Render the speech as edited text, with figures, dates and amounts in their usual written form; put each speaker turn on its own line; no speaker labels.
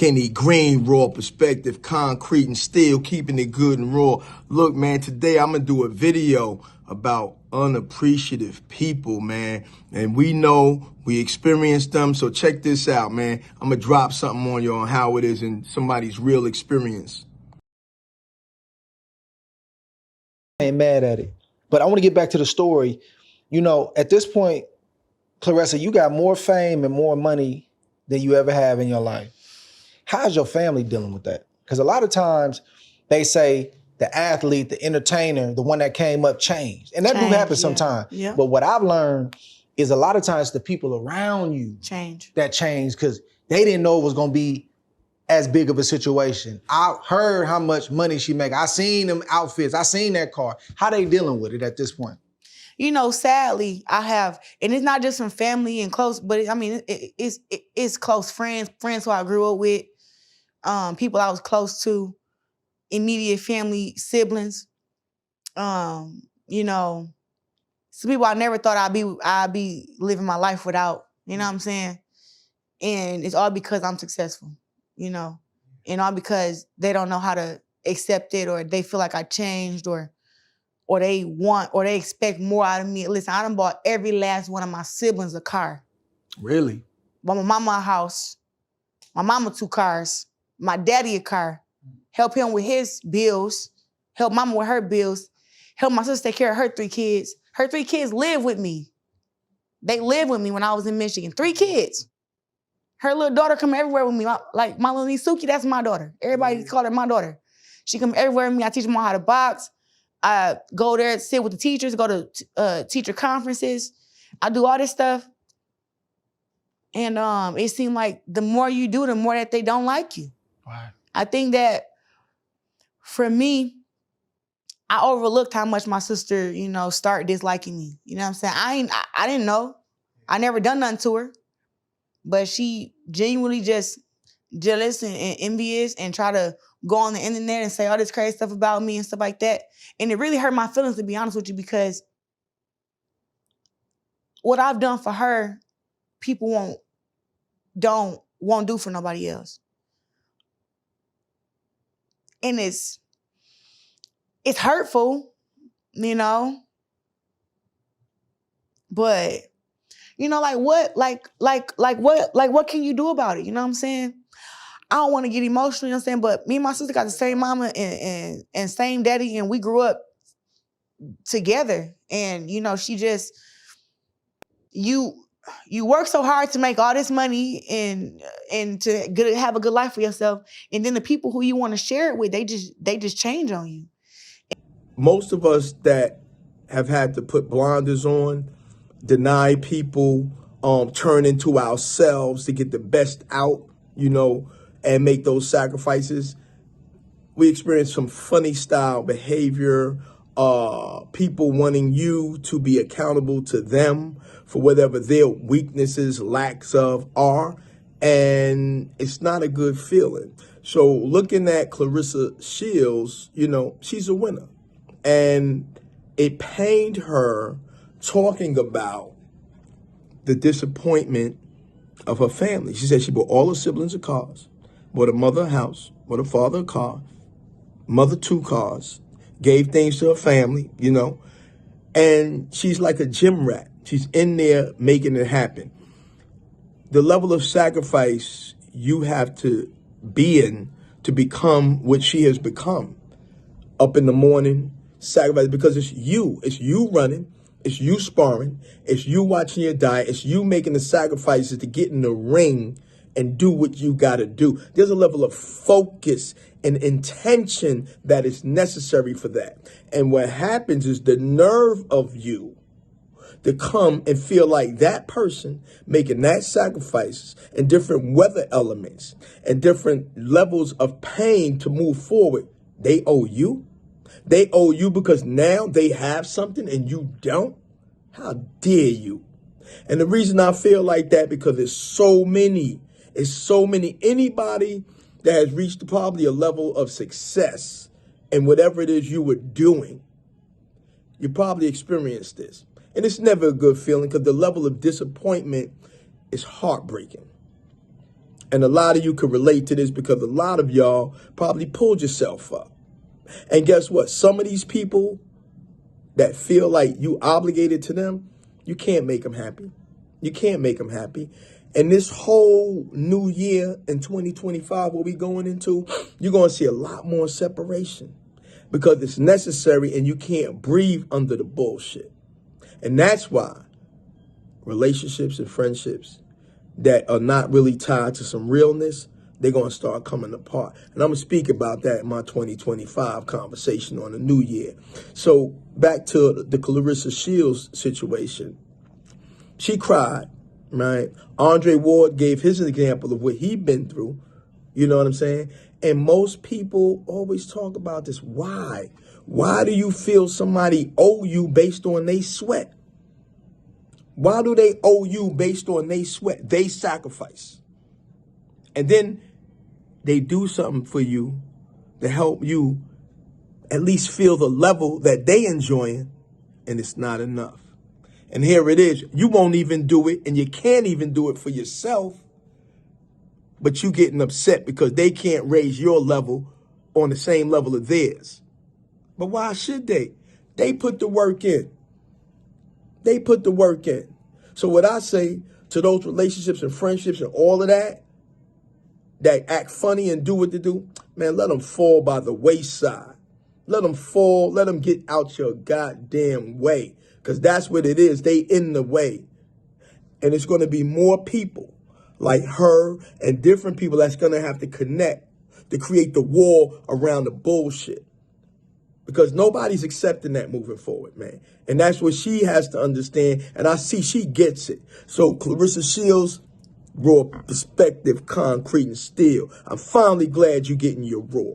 Kenny Green, raw perspective, concrete and steel, keeping it good and raw. Look, man, today I'm going to do a video about unappreciative people, man. And we know we experienced them. So check this out, man. I'm going to drop something on you on how it is in somebody's real experience.
I ain't mad at it. But I want to get back to the story. You know, at this point, Claressa, you got more fame and more money than you ever have in your life. How's your family dealing with that? Because a lot of times they say the athlete, the entertainer, the one that came up changed. And that do happen sometimes.
Yeah.
But what I've learned is a lot of times the people around you that change because they didn't know it was going to be as big of a situation. I heard how much money she make. I seen them outfits. I seen that car. How they dealing with it at this point?
You know, sadly, I have, and it's not just from family and close, but it's close friends who I grew up with, people I was close to, immediate family, siblings. You know, some people I never thought I'd be living my life without. You know what I'm saying? And it's all because I'm successful. You know, and all because they don't know how to accept it, or they feel like I changed, or they want, or they expect more out of me. Listen, I done bought every last one of my siblings a car.
Really?
Bought my mama a house, my mama 2 cars, my daddy a car, help him with his bills, help mama with her bills, help my sister take care of her 3 kids. Her 3 kids live with me. They lived with me when I was in Michigan. 3 kids. Her little daughter come everywhere with me. Like my little niece Suki, that's my daughter. Everybody call her my daughter. She come everywhere with me. I teach them all how to box. I go there, sit with the teachers, go to teacher conferences. I do all this stuff. And it seemed like the more you do, the more that they don't like you.
Wow.
I think that for me, I overlooked how much my sister, you know, started disliking me. You know what I'm saying? I didn't know. I never done nothing to her. But she genuinely just jealous and envious and try to go on the internet and say all this crazy stuff about me and stuff like that. And it really hurt my feelings, to be honest with you, because what I've done for her, people won't do for nobody else. And it's hurtful, you know. But you know, what can you do about it? You know what I'm saying? I don't want to get emotional, you know what I'm saying? But me and my sister got the same mama and same daddy, and we grew up together. And, you know, she just, you work so hard to make all this money and to have a good life for yourself. And then the people who you want to share it with, they just change on you.
Most of us that have had to put blinders on, deny people, turn into ourselves to get the best out, you know, and make those sacrifices. We experience some funny style behavior, people wanting you to be accountable to them for whatever their weaknesses, lacks of are, and it's not a good feeling. So looking at Claressa Shields, you know, she's a winner. And it pained her talking about the disappointment of her family. She said she bought all her siblings a cars, bought a mother a house, bought a father a car, mother 2 cars, gave things to her family, you know, and she's like a gym rat. She's in there making it happen. The level of sacrifice you have to be in to become what she has become. Up in the morning, sacrifice, because it's you running, it's you sparring, it's you watching your diet, it's you making the sacrifices to get in the ring and do what you gotta do. There's a level of focus and intention that is necessary for that. And what happens is the nerve of you to come and feel like that person making that sacrifices and different weather elements and different levels of pain to move forward, they owe you. They owe you because now they have something and you don't. How dare you? And the reason I feel like that, because it's so many. Anybody that has reached probably a level of success in whatever it is you were doing, you probably experienced this. And it's never a good feeling because the level of disappointment is heartbreaking. And a lot of you can relate to this because a lot of y'all probably pulled yourself up. And guess what? Some of these people that feel like you obligated to them, you can't make them happy. You can't make them happy. And this whole new year in 2025, what we going into, you're going to see a lot more separation because it's necessary and you can't breathe under the bullshit. And that's why relationships and friendships that are not really tied to some realness, they're going to start coming apart. And I'm going to speak about that in my 2025 conversation on the new year. So back to the Claressa Shields situation. She cried, right? Andre Ward gave his example of what he'd been through. You know what I'm saying? And most people always talk about this. Why? Why do you feel somebody owe you based on they sweat? Why do they owe you based on they sweat? They sacrifice. And then they do something for you to help you at least feel the level that they enjoying, and it's not enough. And here it is. You won't even do it, and you can't even do it for yourself, but you getting upset because they can't raise your level on the same level of theirs. But why should they? They put the work in. They put the work in. So what I say to those relationships and friendships and all of that act funny and do what they do, man, let them fall by the wayside. Let them fall. Let them get out your goddamn way. Because that's what it is. They in the way. And it's going to be more people like her and different people that's going to have to connect to create the wall around the bullshit. Because nobody's accepting that moving forward, man. And that's what she has to understand. And I see she gets it. So Claressa Shields, raw perspective, concrete and steel. I'm finally glad you're getting your raw.